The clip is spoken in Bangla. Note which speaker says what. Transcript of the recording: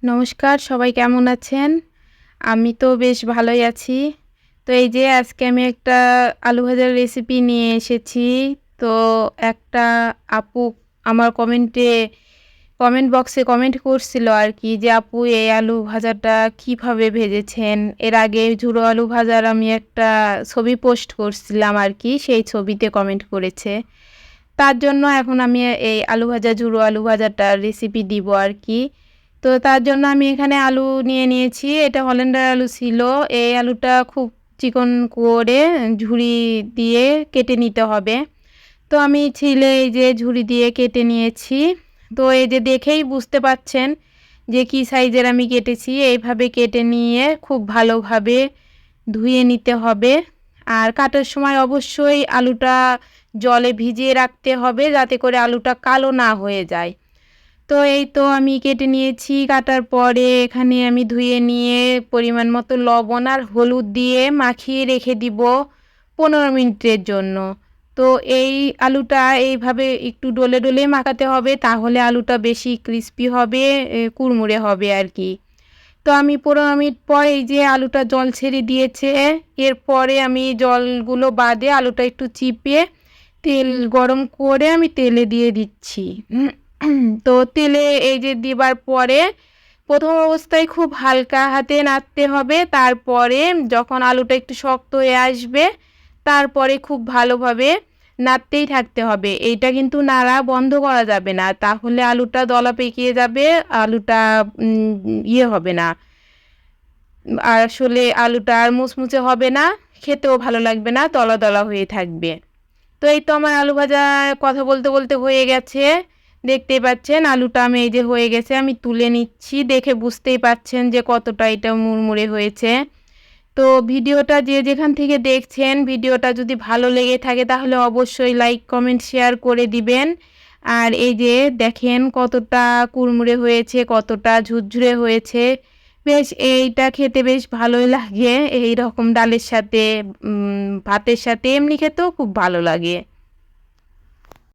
Speaker 1: নমস্কার, সবাই কেমন আছেন? আমি তো বেশ ভালোই আছি। তো এই যে আজকে আমি একটা আলু ভাজার রেসিপি নিয়ে এসেছি। তো একটা আপু আমার কমেন্ট বক্সে কমেন্ট করছিল আরকি যে, "আপু এই আলু ভাজাটা কিভাবে ভেজেছেন?" এর আগে ঝুরো আলু ভাজার আমি একটা ছবি পোস্ট করছিলাম আরকি, সেই ছবিতে কমেন্ট করেছে। তার জন্য এখন আমি এই আলু ভাজা, ঝুরো আলু ভাজাটার রেসিপি দিব আরকি। তো তার জন্য আমি এখানে আলু নিয়ে নিয়েছি। এটা হল্যান্ডার আলু ছিল। এই আলুটা খুব চিকন করে ঝুরি দিয়ে কেটে নিতে হবে। তো আমি ছিলে এই যে ঝুরি দিয়ে কেটে নিয়েছি। তো এই যে দেখেই বুঝতে পারছেন যে কী সাইজের আমি কেটেছি। এইভাবে কেটে নিয়ে খুব ভালোভাবে ধুয়ে নিতে হবে। আর কাটার সময় অবশ্যই আলুটা জলে ভিজিয়ে রাখতে হবে যাতে করে আলুটা কালো না হয়ে যায়। তো এই তো আমি কেটে নিয়েছি। কাটার পরে এখানে আমি ধুয়ে নিয়ে পরিমাণ মতো লবণ আর হলুদ দিয়ে মাখিয়ে রেখে দিব 15 মিনিটের জন্য। তো এই আলুটা এইভাবে একটু ডলে, ডলে মাখাতে হবে, তাহলে আলুটা বেশি ক্রিস্পি হবে, কুড়মুড়ে হবে আরকি। তো আমি 15 মিনিট পর এই যে আলুটা জল ছেড়ে দিয়েছে। এরপরে আমি জলগুলো বাদে আলুটা একটু চিপে তেল গরম করে আমি তেলে দিয়ে দিচ্ছি। তো তেলে এই যে দিবার পরে প্রথম অবস্থায় খুব হালকা হাতে নাড়তে হবে। তারপরে যখন আলুটা একটু শক্ত হয়ে আসবে, তারপরে খুব ভালোভাবে নাড়তেই থাকতে হবে। এইটা কিন্তু নাড়া বন্ধ করা যাবে না। তাহলে আলুটা দলা পেকে যাবে, আলুটা হবে না। আসলে আলুটা আর মুচমুচে হবে না, খেতেও ভালো লাগবে না, দলা, দলা হয়ে থাকবে। তো এই তো আমার আলু ভাজা কথা বলতে, বলতে হয়ে গেছে। দেখতেই পাচ্ছেন আলুটা আমি এই যে হয়ে গেছে, আমি তুলে নিচ্ছি। দেখে বুঝতেই পারছেন যে কতটা এটা মুড়মুড়ে হয়েছে। তো ভিডিওটা যে যেখান থেকে দেখছেন, ভিডিওটা যদি ভালো লেগে থাকে তাহলে অবশ্যই লাইক, কমেন্ট, শেয়ার করে দিবেন। আর এই যে দেখেন কতটা কুড়মুড়ে হয়েছে, কতটা ঝুরঝুরে হয়েছে। বেশ এইটা খেতে বেশ ভালোই লাগে। এইরকম ডালের সাথে, ভাতের সাথে এমনি খেতেও খুব ভালো লাগে।